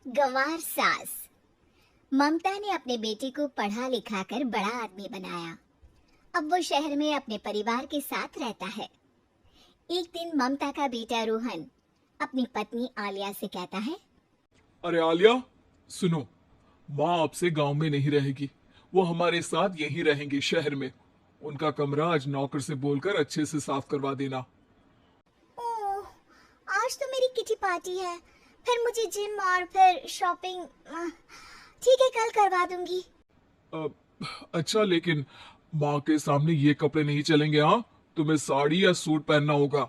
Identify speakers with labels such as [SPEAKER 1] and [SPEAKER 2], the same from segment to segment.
[SPEAKER 1] गंवार सास। ममता ने अपने बेटे को पढ़ा लिखा कर बड़ा आदमी बनाया। अब वो शहर में अपने परिवार के साथ रहता है। एक दिन ममता का बेटा रोहन अपनी पत्नी आलिया से कहता है,
[SPEAKER 2] अरे आलिया, सुनो, माँ आपसे गांव में नहीं रहेगी। वो हमारे साथ यहीं रहेंगी शहर में। उनका कमरा आज नौकर से बोलकर अच्छे से साफ करवा देना।
[SPEAKER 1] ओह, आज तो मेरी किटी पार्टी है, फिर मुझे जिम और फिर शॉपिंग। ठीक है, कल करवा दूंगी।
[SPEAKER 2] अ, अच्छा, लेकिन माँ के सामने ये कपड़े नहीं चलेंगे। हाँ, तुम्हें साड़ी या सूट पहनना होगा।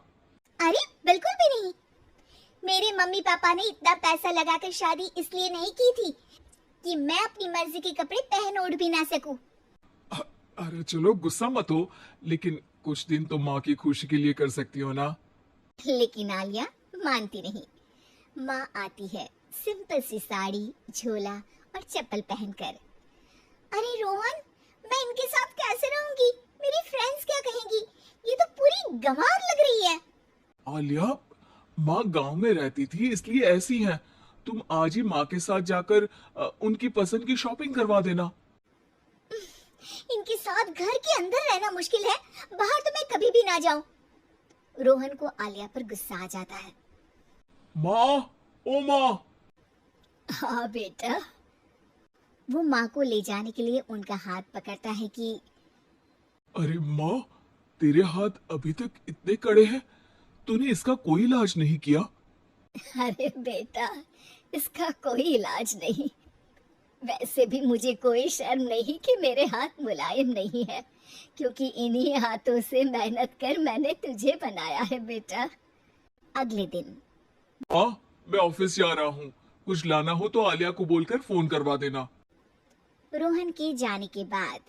[SPEAKER 1] अरे बिल्कुल भी नहीं। मेरे मम्मी पापा ने इतना पैसा लगाकर शादी इसलिए नहीं की थी कि मैं अपनी मर्जी के कपड़े पहन ओढ़ भी ना सकूं।
[SPEAKER 2] अरे चलो, गुस्सा मत हो, लेकिन कुछ दिन तो माँ की खुशी के लिए कर सकती हो ना।
[SPEAKER 1] लेकिन आलिया मानती नहीं। माँ आती है सिंपल सी साड़ी, झोला और चप्पल पहनकर। अरे रोहन, मैं इनके साथ कैसे रहूंगी? मेरी फ्रेंड्स क्या कहेंगी? ये तो पूरी गंवार लग रही है।
[SPEAKER 2] आलिया, माँ गांव में रहती थी इसलिए ऐसी हैं। तुम आज ही माँ के साथ जाकर उनकी पसंद की शॉपिंग करवा देना।
[SPEAKER 1] इनके साथ घर के अंदर रहना मुश्किल है, बाहर तो मैं कभी भी ना जाऊं। रोहन को आलिया पर गुस्सा आ जाता है।
[SPEAKER 2] माँ, ओ माँ।
[SPEAKER 1] हाँ बेटा। वो माँ को ले जाने के लिए उनका हाथ पकड़ता है कि
[SPEAKER 2] अरे माँ, तेरे हाथ अभी तक इतने कड़े हैं। तूने इसका कोई इलाज नहीं किया?
[SPEAKER 1] अरे बेटा, इसका कोई इलाज नहीं। वैसे भी मुझे कोई शर्म नहीं कि मेरे हाथ मुलायम नहीं है, क्योंकि इन्हीं हाथों से मेहनत कर मैंने तुझे बनाया है बेटा। अगले दिन
[SPEAKER 2] माँ, मैं ऑफिस जा रहा हूँ। कुछ लाना हो तो आलिया को बोलकर फोन करवा देना।
[SPEAKER 1] रोहन के जाने के बाद,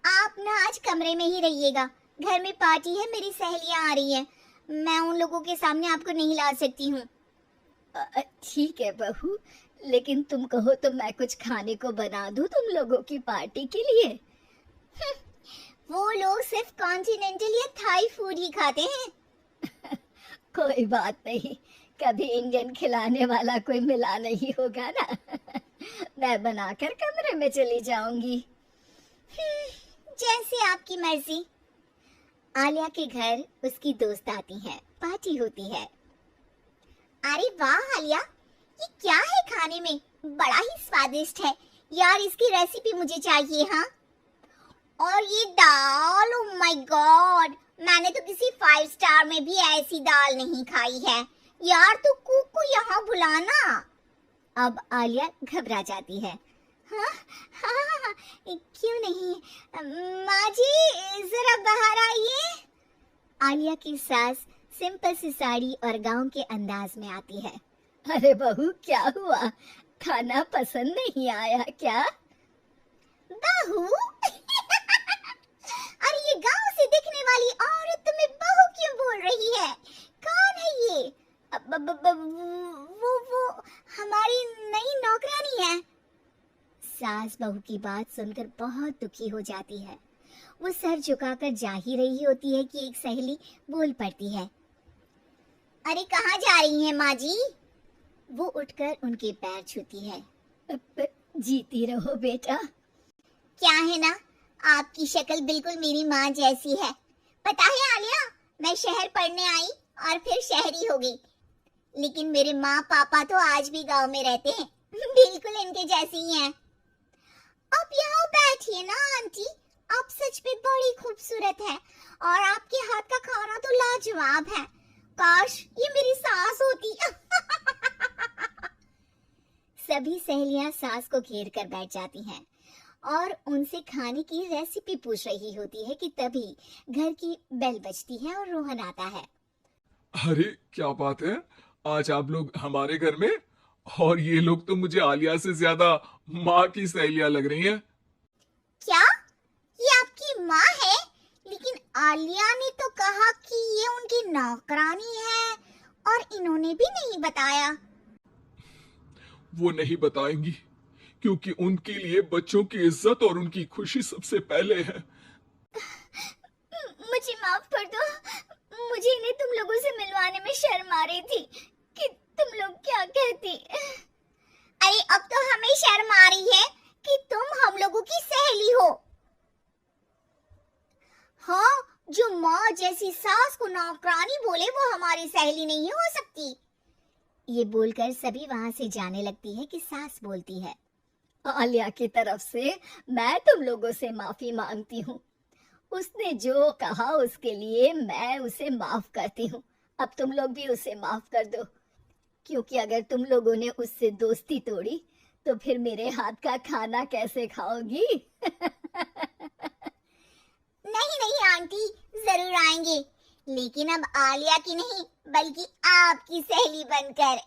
[SPEAKER 1] आप ना आज कमरे में ही रहिएगा, घर में पार्टी है, मेरी सहेलियां आ रही हैं, मैं उन लोगों के सामने आपको नहीं ला सकती हूँ। ठीक है बहू, लेकिन तुम कहो तो मैं कुछ खाने को बना दूं तुम लोगों की पार्टी के लिए। वो लोग सिर्फ कॉन्टिनेंटल या थाई फूड ही खाते हैं। कोई बात नहीं, कभी इंडियन खिलाने वाला कोई मिला नहीं होगा ना। मैं बनाकर कमरे में चली जाऊंगी। जैसे आपकी मर्जी। आलिया के घर उसकी दोस्त आती है, पार्टी होती है। अरे वाह आलिया, ये क्या है खाने में? बड़ा ही स्वादिष्ट है यार, इसकी रेसिपी मुझे चाहिए। हाँ, और ये दाल, ओह माय गॉड, मैंने तो किसी 5 स्टार में भी ऐसी दाल नहीं खाई है यार। तू कुक को यहाँ बुलाना। अब आलिया घबरा जाती है। हाँ हाँ, क्यों नहीं, माँ जी जरा बाहर आइए। आलिया की सास सिंपल सी साड़ी और गांव के अंदाज में आती है। अरे बहू, क्या हुआ? खाना पसंद नहीं आया क्या? बहू? अरे ये गांव से दिखने वाली औरत तुम्हें बहू क्यों बोल रही है? कौन है ये? वो हमारी नई नौकरानी है। सास बहू की बात सुनकर बहुत दुखी हो जाती है। वो सर झुकाकर जा ही रही होती है कि एक सहेली बोल पड़ती है। अरे कहाँ जा रही हैं माँ जी? वो उठकर उनके पैर छूती है। जीती रहो बेटा। क्या है ना, आपकी शक्ल बिल्कुल मेरी माँ जैसी है। पता है आलिया, मैं शहर पढ़ने आई और फिर शहरी हो गई, लेकिन मेरे माँ पापा तो आज भी गांव में रहते हैं, बिल्कुल इनके जैसे ही हैं। आप यहाँ बैठिए ना आंटी, आप सच में बड़ी खूबसूरत है और आपके हाथ का खाना तो लाजवाब है। काश ये मेरी सास होती। सभी सहेलियां सास को घेर कर बैठ जाती हैं और उनसे खाने की रेसिपी पूछ रही होती है कि तभी घर की बेल बजती है और रोहन आता है।
[SPEAKER 2] अरे क्या बात है, आज आप लोग हमारे घर में। और ये लोग तो मुझे आलिया से ज्यादा माँ की सहेलियां लग रही हैं।
[SPEAKER 1] क्या ये आपकी माँ है? लेकिन आलिया ने तो कहा कि ये उनकी नौकरानी है और इन्होंने भी नहीं बताया।
[SPEAKER 2] वो नहीं बताएंगी, क्योंकि उनके लिए बच्चों की इज्जत और उनकी खुशी सबसे पहले है।
[SPEAKER 1] मुझे माफ कर दो, मुझे इन्हें तुम लोगों से मिलवाने में शर्म आ रही थी कि तुम लोग क्या भी शर्म आ रही है कि तुम हम लोगों की सहेली हो। हाँ, जो माँ जैसी सास को नौकरानी बोले वो हमारी सहेली नहीं हो सकती। ये बोलकर सभी वहां से जाने लगती है कि सास बोलती है,
[SPEAKER 3] आलिया की तरफ से मैं तुम लोगों से माफी मांगती हूँ। उसने जो कहा उसके लिए मैं उसे माफ करती हूँ। अब तुम लोग भी उसे माफ कर दो, क्योंकि अगर तुम लोगों ने उससे दोस्ती तोड़ी तो फिर मेरे हाथ का खाना कैसे खाओगी?
[SPEAKER 1] नहीं नहीं आंटी, जरूर आएंगे, लेकिन अब आलिया की नहीं बल्कि आपकी सहेली बनकर।